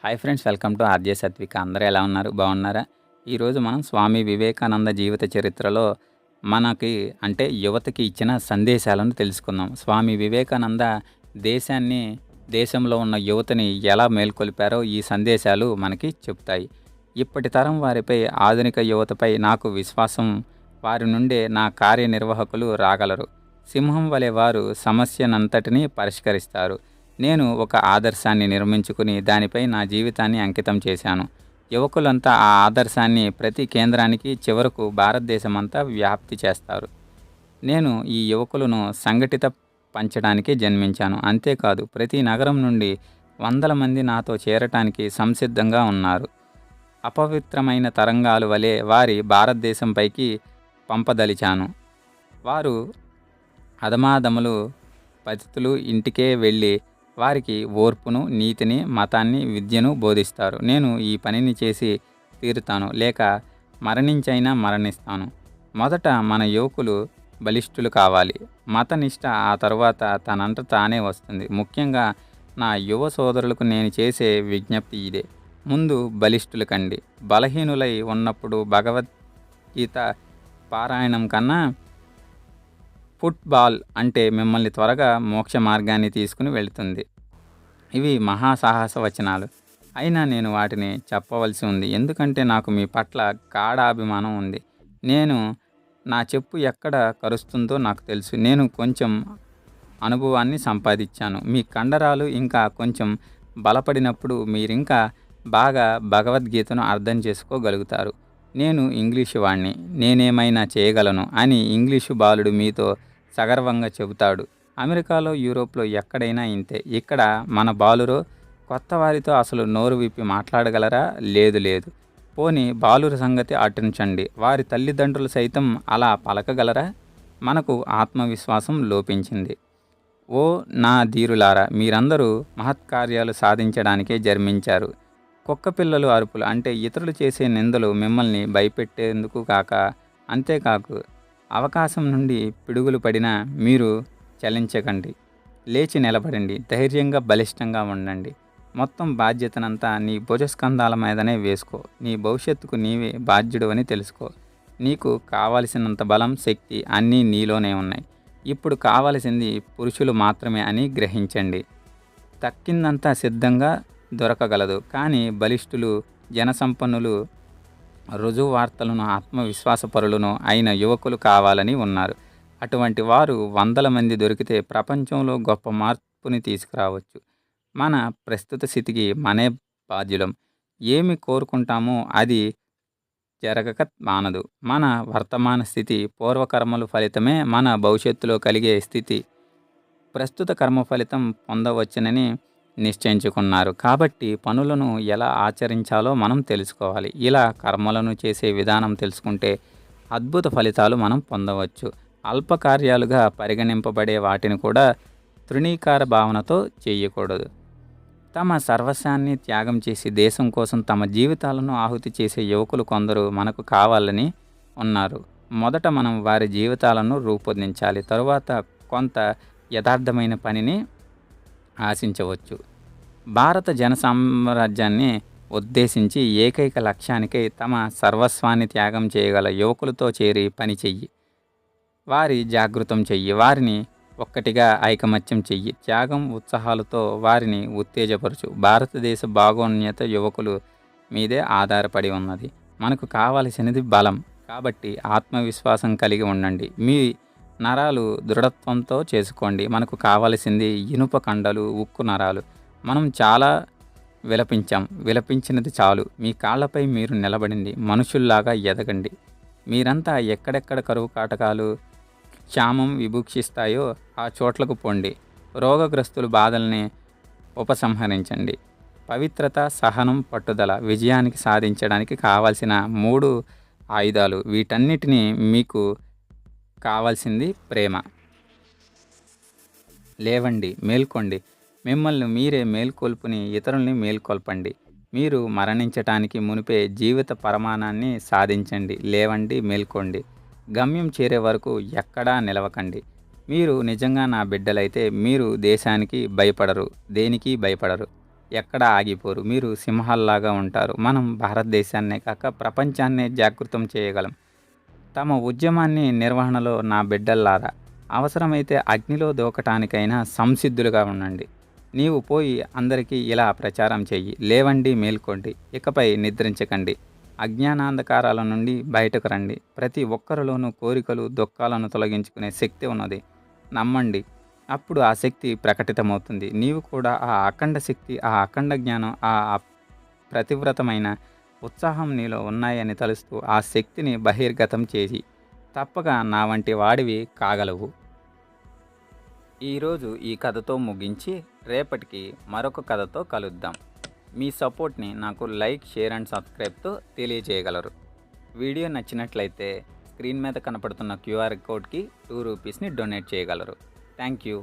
Hi friends, welcome to RJ Satvika. అందరూ ఎలా ఉన్నారు? బాగున్నారా? ఈరోజు మనం స్వామి వివేకానంద జీవిత చరిత్రలో మనకి అంటే యువతకి ఇచ్చిన సందేశాలను తెలుసుకుందాం. స్వామి వివేకానంద దేశాన్ని దేశంలో ఉన్న యువతని ఎలా మేల్కొల్పారో ఈ సందేశాలు మనకి చెప్తాయి. ఇప్పటి తరం వారిపై, ఆధునిక యువతపై నాకు విశ్వాసం. వారి నుండే నా కార్యనిర్వాహకులు రాగలరు. సింహం వలె వారు సమస్యనంతటినీ పరిష్కరిస్తారు. నేను ఒక ఆదర్శాన్ని నిర్మించుకుని దానిపై నా జీవితాన్ని అంకితం చేశాను. యువకులంతా ఆ ఆదర్శాన్ని ప్రతి కేంద్రానికి చివరకు భారతదేశమంతా వ్యాప్తి చేస్తారు. నేను ఈ యువకులను సంఘటిత పంచడానికి జన్మించాను. అంతేకాదు, ప్రతి నగరం నుండి వందల మంది నాతో చేరటానికి సంసిద్ధంగా ఉన్నారు. అపవిత్రమైన తరంగాలు వలె వారి భారతదేశంపైకి పంపదలిచాను. వారు అధమాధములు పతితులు ఇంటికే వెళ్ళి వారికి ఓర్పును, నీతిని, మతాన్ని, విద్యను బోధిస్తారు. నేను ఈ పనిని చేసి తీరుతాను, లేక మరణించైనా మరణిస్తాను. మొదట మన యువకులు బలిష్ఠులు కావాలి. మతనిష్ట ఆ తరువాత తనంట తానే వస్తుంది. ముఖ్యంగా నా యువ సోదరులకు నేను చేసే విజ్ఞప్తి ఇదే: ముందు బలిష్ఠులు కండి. బలహీనులై ఉన్నప్పుడు భగవద్గీత పారాయణం కన్నా ఫుట్బాల్ అంటే మిమ్మల్ని త్వరగా మోక్ష మార్గాన్ని తీసుకుని వెళుతుంది. ఇవి మహాసాహస వచనాలు. అయినా నేను వాటిని చెప్పవలసి ఉంది, ఎందుకంటే నాకు మీ పట్ల గాఢాభిమానం ఉంది. నా చెప్పు ఎక్కడ కరుస్తుందో నాకు తెలుసు. నేను కొంచెం అనుభవాన్ని సంపాదించాను. మీ కండరాలు ఇంకా కొంచెం బలపడినప్పుడు మీరింకా బాగా భగవద్గీతను అర్థం చేసుకోగలుగుతారు. నేను ఇంగ్లీషు వాణ్ణి, నేనేమైనా చేయగలను అని ఇంగ్లీషు బాలుడు మీతో సగర్వంగా చెబుతాడు. అమెరికాలో, యూరోప్లో ఎక్కడైనా ఇంతే. ఇక్కడ మన బాలురు కొత్త వారితో అసలు నోరు విప్పి మాట్లాడగలరా? లేదు. పోనీ బాలుర సంగతి అటుంచండి, వారి తల్లిదండ్రులు సైతం అలా పలకగలరా? మనకు ఆత్మవిశ్వాసం లోపించింది. ఓ నా ధీరులారా, మీరందరూ మహత్కార్యాలు సాధించడానికే జన్మించారు. కుక్కపిల్లలు అరుపులు అంటే ఇతరులు చేసే నిందలు మిమ్మల్ని భయపెట్టేందుకు కాక, అంతేకాకు అవకాశం నుండి పిడుగులు పడినా మీరు చలించకండి. లేచి నిలబడండి. ధైర్యంగా, బలిష్టంగా ఉండండి. మొత్తం బాధ్యతనంతా నీ భుజస్కంధాల మీదనే వేసుకో. నీ భవిష్యత్తుకు నీవే బాధ్యుడు అని తెలుసుకో. నీకు కావలసినంత బలం, శక్తి అన్నీ నీలోనే ఉన్నాయి. ఇప్పుడు కావలసింది పురుషులు మాత్రమే అని గ్రహించండి. తక్కిందంతా సిద్ధంగా దొరకగలదు. కానీ బలిష్ఠులు, జనసంపన్నులు, రుజువార్తలను, ఆత్మవిశ్వాసపరులను అయిన యువకులు కావాలని ఉన్నారు. అటువంటి వారు వందల మంది దొరికితే ప్రపంచంలో గొప్ప మార్పుని తీసుకురావచ్చు. మన ప్రస్తుత స్థితికి మనే బాధ్యులం. ఏమి కోరుకుంటామో అది జరగక మానదు. మన వర్తమాన స్థితి పూర్వకర్మలు ఫలితమే మన భవిష్యత్తులో కలిగే స్థితి. ప్రస్తుత కర్మ ఫలితం పొందవచ్చునని నిశ్చయించుకున్నారు. కాబట్టి పనులను ఎలా ఆచరించాలో మనం తెలుసుకోవాలి. ఇలా కర్మలను చేసే విధానం తెలుసుకుంటే అద్భుత ఫలితాలు మనం పొందవచ్చు. అల్పకార్యాలుగా పరిగణింపబడే వాటిని కూడా తృణీకార భావనతో చేయకూడదు. తమ సర్వస్వాన్ని త్యాగం చేసి దేశం కోసం తమ జీవితాలను ఆహుతి చేసే యువకులు కొందరు మనకు కావాలని ఉన్నారు. మొదట మనం వారి జీవితాలను రూపొందించాలి. తరువాత కొంత యథార్థమైన పనిని ఆశించవచ్చు. భారత జనసామ్రాజ్యాన్ని ఉద్దేశించి ఏకైక లక్ష్యానికై తమ సర్వస్వాన్ని త్యాగం చేయగల యువకులతో చేరి పని చెయ్యి. వారి జాగృతం చెయ్యి. వారిని ఒక్కటిగా ఐకమత్యం చెయ్యి. త్యాగం, ఉత్సాహాలతో వారిని ఉత్తేజపరచు. భారతదేశ భాగోన్నత యువకులు మీదే ఆధారపడి ఉన్నది. మనకు కావలసినది బలం. కాబట్టి ఆత్మవిశ్వాసం కలిగి ఉండండి. మీ నరాలు దృఢత్వంతో చేసుకోండి. మనకు కావలసింది ఇనుప కండలు, ఉక్కు నరాలు. మనం చాలా విలపించినది చాలు. మీ కాళ్ళపై మీరు నిలబడింది. మనుషుల్లాగా ఎదగండి. మీరంతా ఎక్కడెక్కడ కరువు కాటకాలు, క్షామం విభూక్షిస్తాయో ఆ చోట్లకు పొండి. రోగగ్రస్తుల బాధల్ని ఉపసంహరించండి. పవిత్రత, సహనం, పట్టుదల విజయానికి సాధించడానికి కావాల్సిన 3 ఆయుధాలు. వీటన్నిటినీ మీకు కావాల్సింది ప్రేమ. లేవండి, మేల్కోండి. మిమ్మల్ని మీరే మేల్కొల్పుని ఇతరుల్ని మేల్కొల్పండి. మీరు మరణించటానికి మునిపే జీవిత పరమాణాన్ని సాధించండి. లేవండి, మేల్కోండి. గమ్యం చేరే వరకు ఎక్కడా నిలవకండి. మీరు నిజంగా నా బిడ్డలైతే మీరు దేశానికి భయపడరు, దేనికి భయపడరు. ఎక్కడ ఆగిపోరు. మీరు సింహాల్లాగా ఉంటారు. మనం భారతదేశాన్నే కాక ప్రపంచాన్నే జాగృతం చేయగలం. తమ ఉద్యమాన్ని నిర్వహణలో నా బిడ్డల్లారా, అవసరమైతే అగ్నిలో దూకటానికైనా సంసిద్ధులుగా ఉండండి. నీవు పోయి అందరికీ ఇలా ప్రచారం చెయ్యి. లేవండి, మేల్కోండి. ఇకపై నిద్రించకండి. అజ్ఞానాంధకారాల నుండి బయటకు రండి. ప్రతి ఒక్కరిలోనూ కోరికలు, దుఃఖాలను తొలగించుకునే శక్తి ఉన్నది. నమ్మండి. అప్పుడు ఆ శక్తి ప్రకటితమవుతుంది. నీవు కూడా ఆ అఖండ శక్తి, ఆ అఖండ జ్ఞానం, ఆ ప్రతివ్రతమైన ఉత్సాహం నీలో ఉన్నాయని తలుస్తూ ఆ శక్తిని బహిర్గతం చేసి తప్పక నా వంటి వాడివి కాగలవు. ఈరోజు ఈ కథతో ముగించి రేపటికి మరొక కథతో కలుద్దాం. మీ సపోర్ట్ని నాకు లైక్, షేర్ అండ్ సబ్స్క్రైబ్తో తెలియజేయగలరు. వీడియో నచ్చినట్లయితే స్క్రీన్ మీద కనపడుతున్న క్యూఆర్ కోడ్కి 2 రూపీస్ని డొనేట్ చేయగలరు. Thank you.